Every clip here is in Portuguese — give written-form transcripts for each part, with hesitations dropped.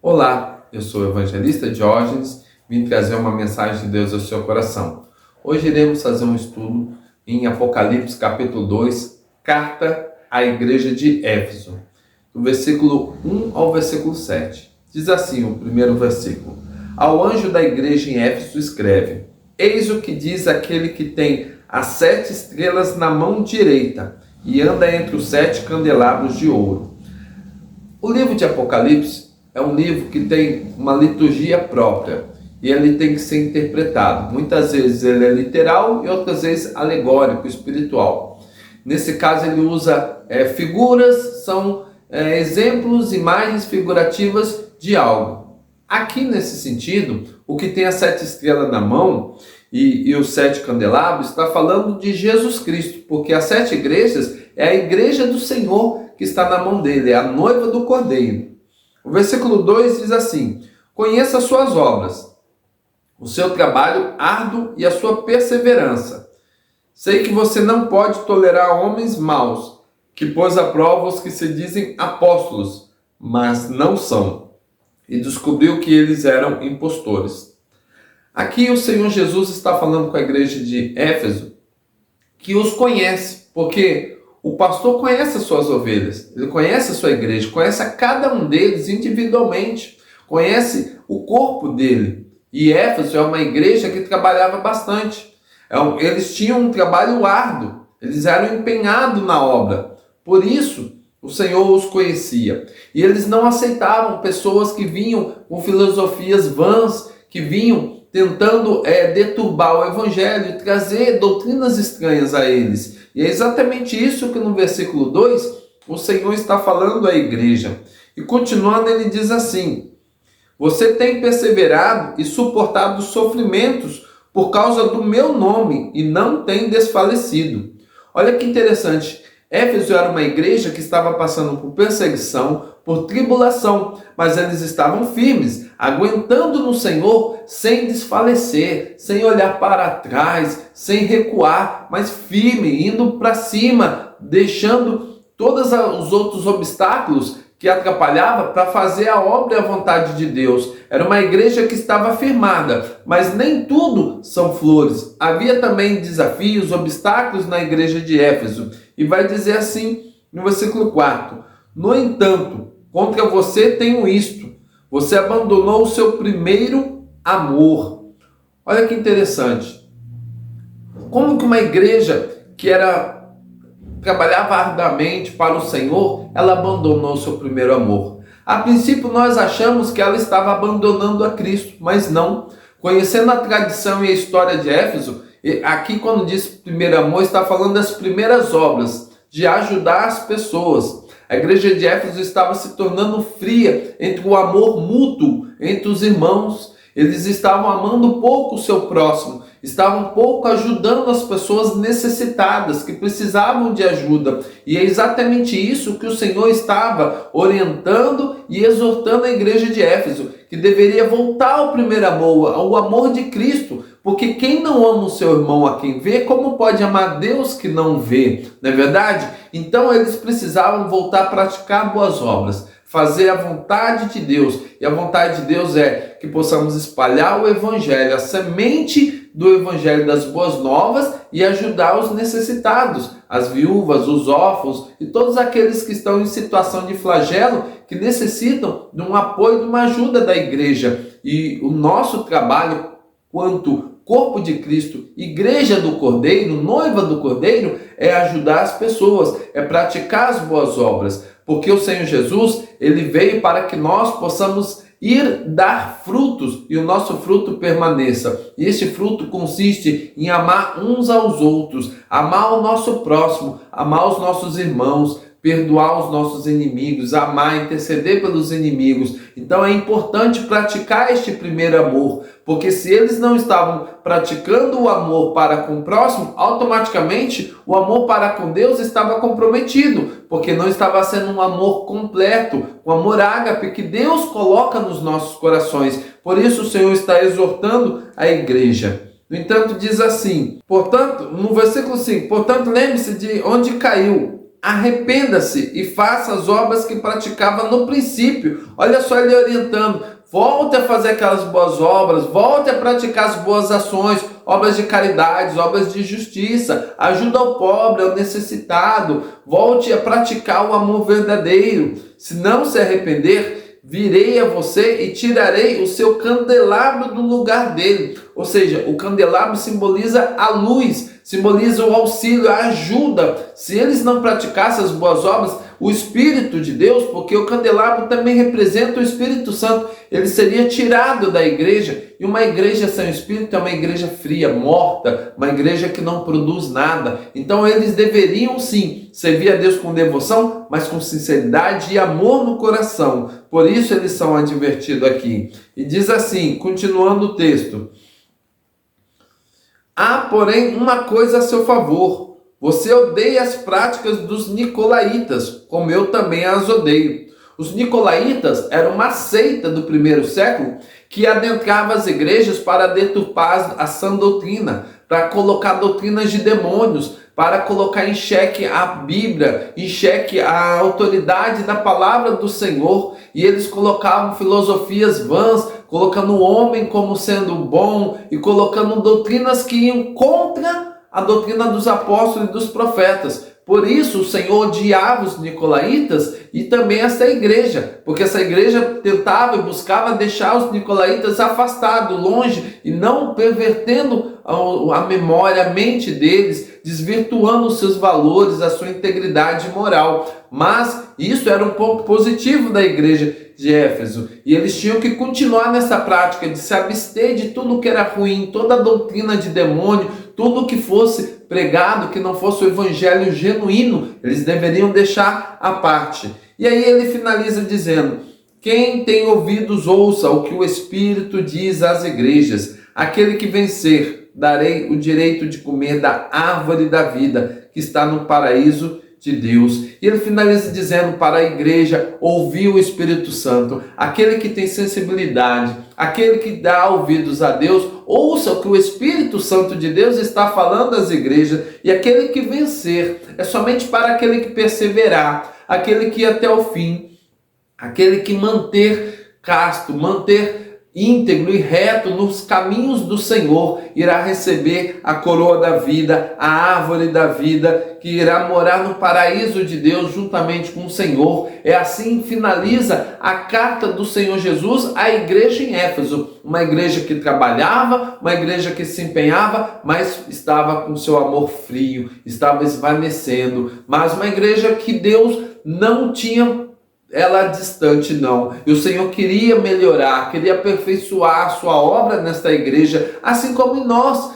Olá, eu sou o evangelista Diógenes, vim trazer uma mensagem de Deus ao seu coração. Hoje iremos fazer um estudo em Apocalipse capítulo 2, carta à igreja de Éfeso, do versículo 1 ao versículo 7. Diz assim o primeiro versículo: Ao anjo da igreja em Éfeso escreve: Eis o que diz aquele que tem as 7 estrelas na mão direita e anda entre os 7 candelabros de ouro. O livro de Apocalipse é um livro que tem uma liturgia própria e ele tem que ser interpretado. Muitas vezes ele é literal e outras vezes alegórico, espiritual. Nesse caso ele usa figuras, são exemplos, imagens figurativas de algo. Aqui nesse sentido, o que tem as 7 estrelas na mão e os 7 candelabros está falando de Jesus Cristo, porque as 7 igrejas é a igreja do Senhor que está na mão dele, é a noiva do Cordeiro. O versículo 2 diz assim: Conheça as suas obras, o seu trabalho árduo e a sua perseverança. Sei que você não pode tolerar homens maus, que pôs à prova os que se dizem apóstolos, mas não são, e descobriu que eles eram impostores. Aqui o Senhor Jesus está falando com a igreja de Éfeso, que os conhece, porque o pastor conhece as suas ovelhas, ele conhece a sua igreja, conhece a cada um deles individualmente, conhece o corpo dele. E Éfeso é uma igreja que trabalhava bastante. Eles tinham um trabalho árduo, eles eram empenhados na obra. Por isso, o Senhor os conhecia. E eles não aceitavam pessoas que vinham com filosofias vãs, que vinham tentando deturbar o evangelho e trazer doutrinas estranhas a eles. E é exatamente isso que no versículo 2 o Senhor está falando à igreja. E continuando ele diz assim: Você tem perseverado e suportado sofrimentos por causa do meu nome e não tem desfalecido. Olha que interessante. Éfeso era uma igreja que estava passando por perseguição, por tribulação, mas eles estavam firmes, aguentando no Senhor sem desfalecer, sem olhar para trás, sem recuar, mas firme, indo para cima, deixando todos os outros obstáculos que atrapalhava para fazer a obra e a vontade de Deus. Era uma igreja que estava firmada, mas nem tudo são flores. Havia também desafios, obstáculos na igreja de Éfeso. E vai dizer assim no versículo 4: No entanto, contra você tenho isto: você abandonou o seu primeiro amor. Olha que interessante. Como que uma igreja que trabalhava arduamente para o Senhor, ela abandonou o seu primeiro amor? A princípio nós achamos que ela estava abandonando a Cristo, mas não. Conhecendo a tradição e a história de Éfeso, aqui quando diz primeiro amor, está falando das primeiras obras, de ajudar as pessoas. A igreja de Éfeso estava se tornando fria entre o amor mútuo entre os irmãos. Eles estavam amando pouco o seu próximo, estavam pouco ajudando as pessoas necessitadas, que precisavam de ajuda. E é exatamente isso que o Senhor estava orientando e exortando a igreja de Éfeso, que deveria voltar ao primeiro amor, ao amor de Cristo, porque quem não ama o seu irmão a quem vê, como pode amar Deus que não vê? Não é verdade? Então eles precisavam voltar a praticar boas obras, fazer a vontade de Deus. E a vontade de Deus é que possamos espalhar o evangelho, a semente do evangelho das boas novas, e ajudar os necessitados, as viúvas, os órfãos e todos aqueles que estão em situação de flagelo, que necessitam de um apoio, de uma ajuda da igreja. E o nosso trabalho quanto corpo de Cristo, igreja do Cordeiro, noiva do Cordeiro, é ajudar as pessoas, é praticar as boas obras, porque o Senhor Jesus, ele veio para que nós possamos ir dar frutos e o nosso fruto permaneça. E este fruto consiste em amar uns aos outros, amar o nosso próximo, amar os nossos irmãos, perdoar os nossos inimigos, amar, interceder pelos inimigos. Então é importante praticar este primeiro amor, porque se eles não estavam praticando o amor para com o próximo, automaticamente o amor para com Deus estava comprometido, porque não estava sendo um amor completo, um amor ágape que Deus coloca nos nossos corações. Por isso o Senhor está exortando a igreja. No entanto, diz assim, portanto, no versículo 5, portanto, lembre-se de onde caiu arrependa-se e faça as obras que praticava no princípio. Olha só ele orientando, volte a fazer aquelas boas obras, volte a praticar as boas ações, obras de caridade, obras de justiça, ajuda ao pobre, ao necessitado, volte a praticar o amor verdadeiro. Se não se arrepender, virei a você e tirarei o seu candelabro do lugar dele. Ou seja, o candelabro simboliza a luz, simboliza o auxílio, a ajuda. Se eles não praticassem as boas obras, o Espírito de Deus, porque o candelabro também representa o Espírito Santo, ele seria tirado da igreja. E uma igreja sem o Espírito é uma igreja fria, morta, uma igreja que não produz nada. Então eles deveriam sim servir a Deus com devoção, mas com sinceridade e amor no coração. Por isso eles são advertidos aqui. E diz assim, continuando o texto: há, porém, uma coisa a seu favor. Você odeia as práticas dos nicolaítas, como eu também as odeio. Os nicolaítas eram uma seita do primeiro século que adentrava as igrejas para deturpar a sã doutrina, para colocar doutrinas de demônios, para colocar em xeque a Bíblia, em xeque a autoridade da palavra do Senhor. E eles colocavam filosofias vãs, colocando o homem como sendo bom e colocando doutrinas que iam contra a doutrina dos apóstolos e dos profetas. Por isso o Senhor odiava os nicolaítas e também essa igreja, porque essa igreja tentava e buscava deixar os nicolaítas afastados, longe, e não pervertendo a memória, a mente deles, desvirtuando os seus valores, a sua integridade moral. Mas isso era um ponto positivo da igreja de Éfeso, e eles tinham que continuar nessa prática de se abster de tudo que era ruim, toda a doutrina de demônio, tudo que fosse pregado, que não fosse o evangelho genuíno, eles deveriam deixar à parte. E aí ele finaliza dizendo: quem tem ouvidos ouça o que o Espírito diz às igrejas. Aquele que vencer, darei o direito de comer da árvore da vida, que está no paraíso de Deus. E ele finaliza dizendo para a igreja ouvir o Espírito Santo. Aquele que tem sensibilidade, aquele que dá ouvidos a Deus, ouça o que o Espírito Santo de Deus está falando às igrejas. E aquele que vencer é somente para aquele que perseverar, aquele que ir até o fim, aquele que manter casto, manter íntegro e reto nos caminhos do Senhor, irá receber a coroa da vida, a árvore da vida, que irá morar no paraíso de Deus juntamente com o Senhor. É assim que finaliza a carta do Senhor Jesus à igreja em Éfeso, uma igreja que trabalhava, uma igreja que se empenhava, mas estava com seu amor frio, estava esvanecendo, mas uma igreja que Deus não tinha ela distante, não. E o Senhor queria melhorar, queria aperfeiçoar a sua obra nesta igreja, assim como em nós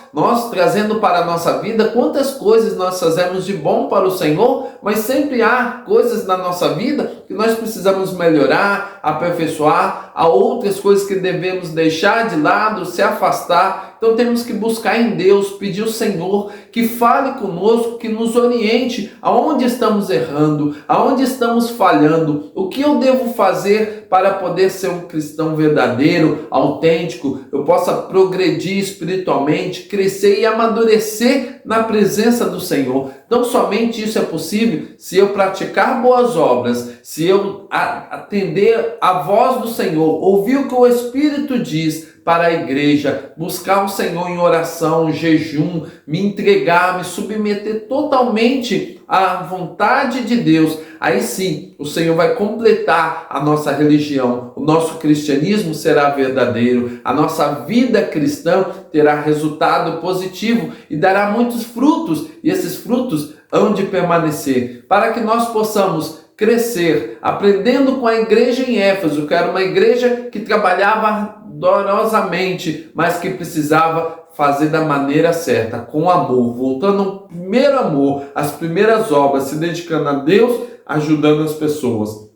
trazendo para a nossa vida quantas coisas nós fazemos de bom para o Senhor, mas sempre há coisas na nossa vida que nós precisamos melhorar, aperfeiçoar, há outras coisas que devemos deixar de lado, se afastar. Então temos que buscar em Deus, pedir ao Senhor que fale conosco, que nos oriente aonde estamos errando, aonde estamos falhando, o que eu devo fazer para poder ser um cristão verdadeiro, autêntico, eu possa progredir espiritualmente, crescer e amadurecer na presença do Senhor. Então somente isso é possível se eu praticar boas obras, se eu atender a voz do Senhor, ouvir o que o Espírito diz para a igreja, buscar o Senhor em oração, jejum, me entregar, me submeter totalmente à vontade de Deus. Aí sim, o Senhor vai completar a nossa religião, o nosso cristianismo será verdadeiro, a nossa vida cristã terá resultado positivo e dará muitos frutos, e esses frutos hão de permanecer, para que nós possamos crescer, aprendendo com a igreja em Éfeso, que era uma igreja que trabalhava ardorosamente, mas que precisava fazer da maneira certa, com amor, voltando ao primeiro amor, às primeiras obras, se dedicando a Deus, ajudando as pessoas.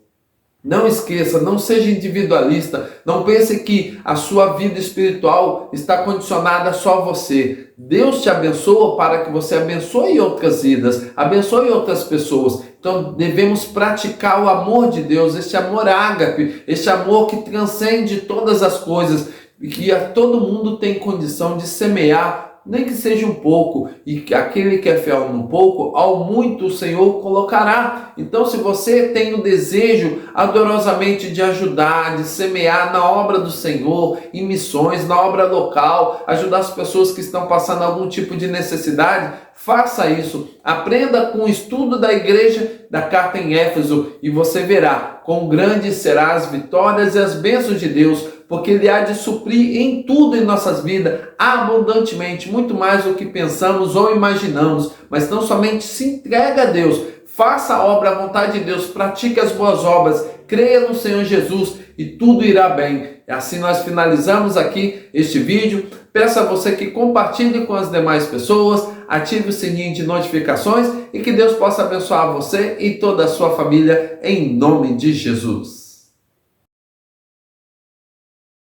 Não esqueça, não seja individualista, não pense que a sua vida espiritual está condicionada só a você. Deus te abençoa para que você abençoe outras vidas, abençoe outras pessoas. Então devemos praticar o amor de Deus, este amor ágape, este amor que transcende todas as coisas e que a todo mundo tem condição de semear nem que seja um pouco, e que aquele que é fiel no pouco, ao muito o Senhor colocará. Então, se você tem o desejo adorosamente de ajudar, de semear na obra do Senhor, em missões, na obra local, ajudar as pessoas que estão passando algum tipo de necessidade, faça isso. Aprenda com o estudo da igreja da carta em Éfeso e você verá quão grandes serão as vitórias e as bênçãos de Deus, porque Ele há de suprir em tudo em nossas vidas, abundantemente, muito mais do que pensamos ou imaginamos. Mas não somente se entrega a Deus, faça a obra, a vontade de Deus, pratique as boas obras, creia no Senhor Jesus e tudo irá bem. E assim nós finalizamos aqui este vídeo. Peço a você que compartilhe com as demais pessoas, ative o sininho de notificações e que Deus possa abençoar você e toda a sua família em nome de Jesus.